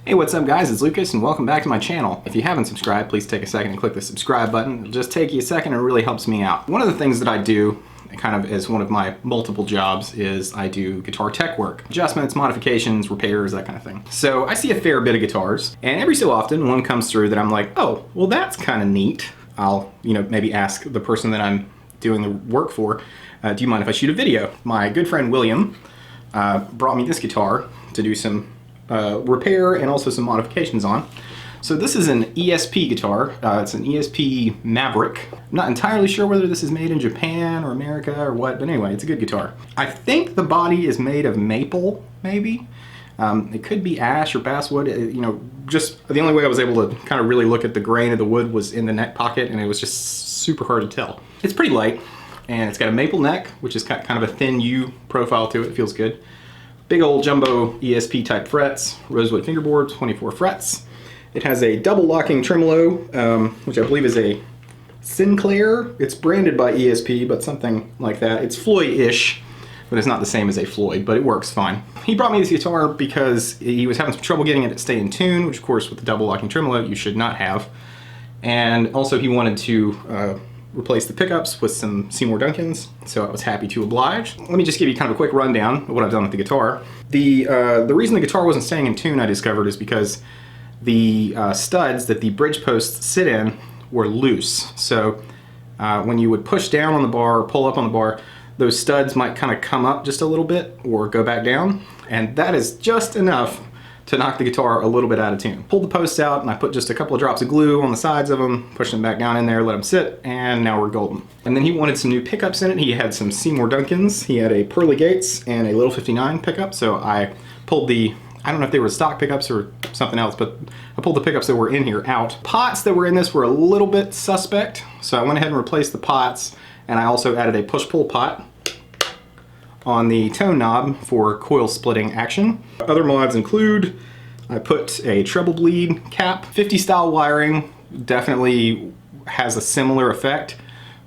Hey, what's up guys, it's Lucas and welcome back to my channel. If you haven't subscribed, please take a second and click the subscribe button. It'll just take you a second and it really helps me out. One of the things that I do, kind of as one of my multiple jobs, is I do guitar tech work. Adjustments, modifications, repairs, that kind of thing. So I see a fair bit of guitars, and every so often one comes through that I'm like, oh, well that's kind of neat. I'll, maybe ask the person that I'm doing the work for, do you mind if I shoot a video? My good friend William brought me this guitar to do some repair and also some modifications on. So this is an ESP guitar. It's an ESP Maverick. I'm not entirely sure whether this is made in Japan or America or what, but anyway, it's a good guitar. I think the body is made of maple, maybe. It could be ash or basswood. Just the only way I was able to kind of really look at the grain of the wood was in the neck pocket, and it was just super hard to tell. It's pretty light, and it's got a maple neck, which is kind of a thin U profile to it. It feels good. Big old jumbo ESP type frets, rosewood fingerboard, 24 frets. It has a double locking tremolo, which I believe is a Sinclair. It's branded by ESP, but something like that. It's Floyd-ish, but it's not the same as a Floyd, but it works fine. He brought me this guitar because he was having some trouble getting it to stay in tune, which of course with the double locking tremolo you should not have. And also he wanted to replace the pickups with some Seymour Duncans, so I was happy to oblige. Let me just give you kind of a quick rundown of what I've done with the guitar. The reason the guitar wasn't staying in tune, I discovered, is because the studs that the bridge posts sit in were loose. So when you would push down on the bar or pull up on the bar, those studs might kind of come up just a little bit or go back down, and that is just enough to knock the guitar a little bit out of tune. Pulled the posts out and I put just a couple of drops of glue on the sides of them, pushed them back down in there, let them sit, and now we're golden. And then he wanted some new pickups in it. He had some Seymour Duncans. He had a Pearly Gates and a Little 59 pickup, so I pulled the, I don't know if they were stock pickups or something else, but I pulled the pickups that were in here out. Pots that were in this were a little bit suspect, so I went ahead and replaced the pots, and I also added a push-pull pot on the tone knob for coil splitting action. Other mods include, I put a treble bleed cap. 50 style wiring definitely has a similar effect,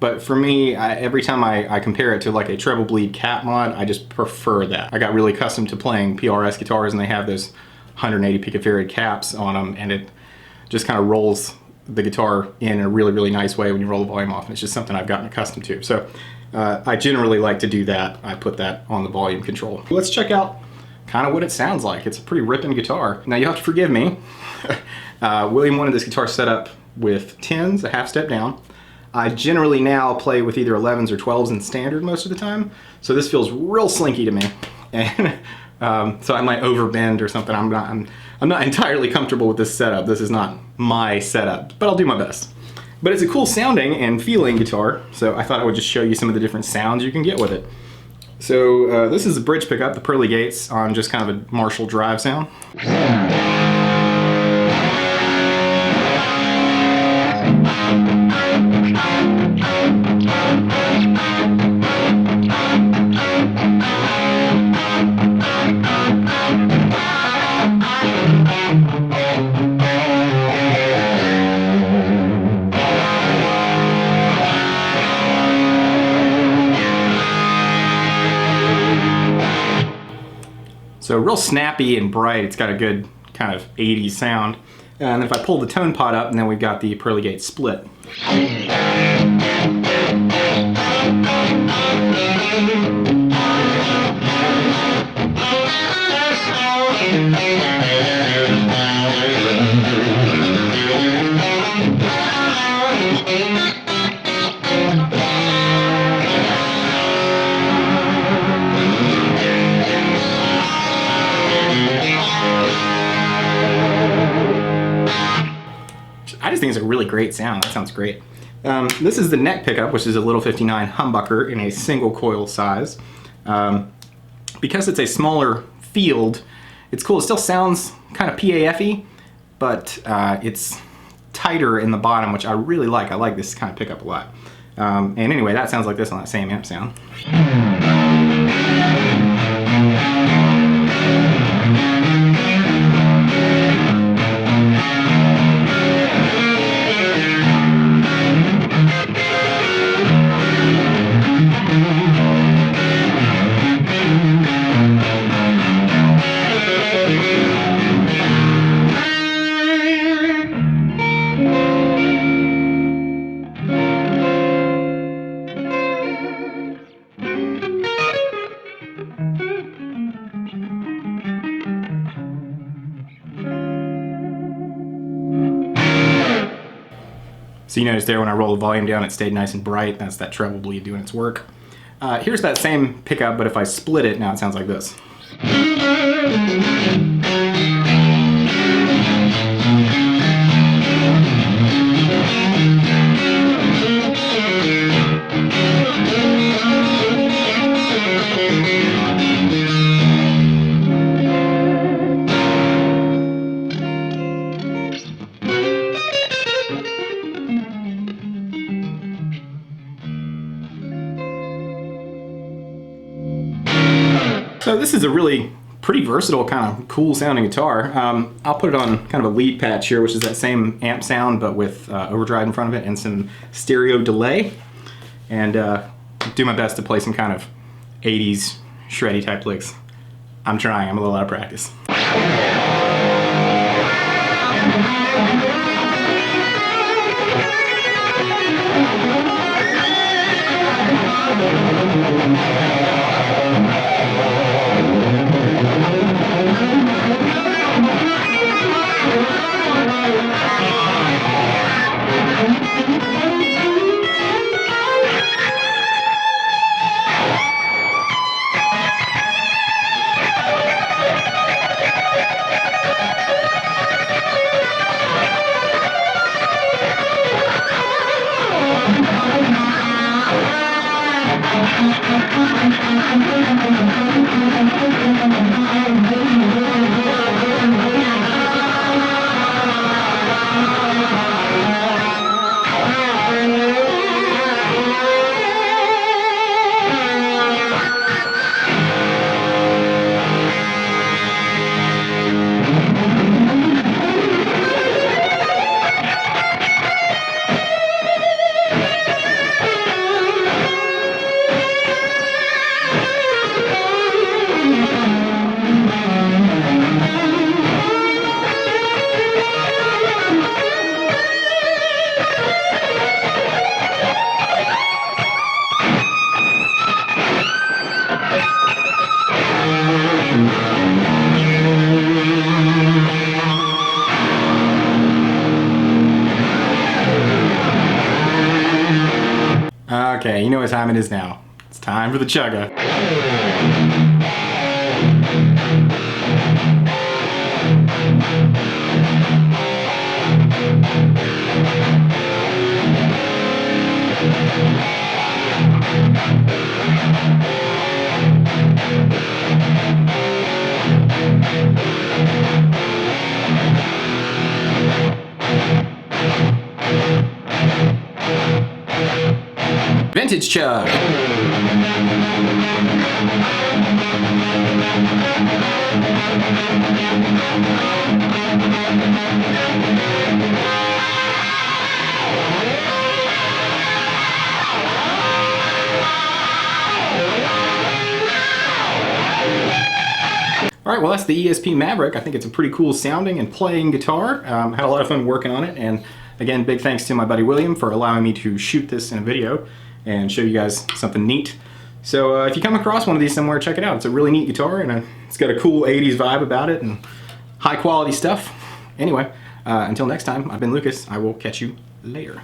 but for me, every time I compare it to like a treble bleed cap mod, I just prefer that. I got really accustomed to playing PRS guitars, and they have those 180 picofarad caps on them, and it just kind of rolls the guitar in a really, really nice way when you roll the volume off, and it's just something I've gotten accustomed to. So I generally like to do that. I put that on the volume control. Let's check out kind of what it sounds like. It's a pretty ripping guitar. Now you have to forgive me. William wanted this guitar set up with 10s, a half step down. I generally now play with either 11s or 12s in standard most of the time, so this feels real slinky to me. And so I might overbend or something. I'm not entirely comfortable with this setup. This is not my setup, but I'll do my best. But it's a cool sounding and feeling guitar, so I thought I would just show you some of the different sounds you can get with it. So this is the bridge pickup, the Pearly Gates, on just kind of a Marshall drive sound. So real snappy and bright. It's got a good kind of 80s sound. And if I pull the tone pot up, and then we've got the Pearly Gate split. I just think it's a really great sound. That sounds great. This is the neck pickup, which is a Little 59 humbucker in a single coil size. Because it's a smaller field, it's cool. It still sounds kind of PAF-y, but it's tighter in the bottom, which I really like. I like this kind of pickup a lot. And anyway, that sounds like this on that same amp sound. So you notice there when I roll the volume down, it stayed nice and bright. That's that treble bleed doing its work. Here's that same pickup, but if I split it, now it sounds like this. So this is a really pretty versatile, kind of cool sounding guitar. I'll put it on kind of a lead patch here, which is that same amp sound, but with overdrive in front of it and some stereo delay. And do my best to play some kind of 80s shreddy type licks. I'm trying, I'm a little out of practice. Okay, you know what time it is now. It's time for the chugga. Vintage chug. All right, well, that's the ESP Maverick. I think it's a pretty cool sounding and playing guitar. Had a lot of fun working on it, and again, big thanks to my buddy William for allowing me to shoot this in a video and show you guys something neat. So if you come across one of these somewhere, check it out. It's a really neat guitar, and it's got a cool 80s vibe about it and high quality stuff. Anyway, until next time, I've been Lucas. I will catch you later.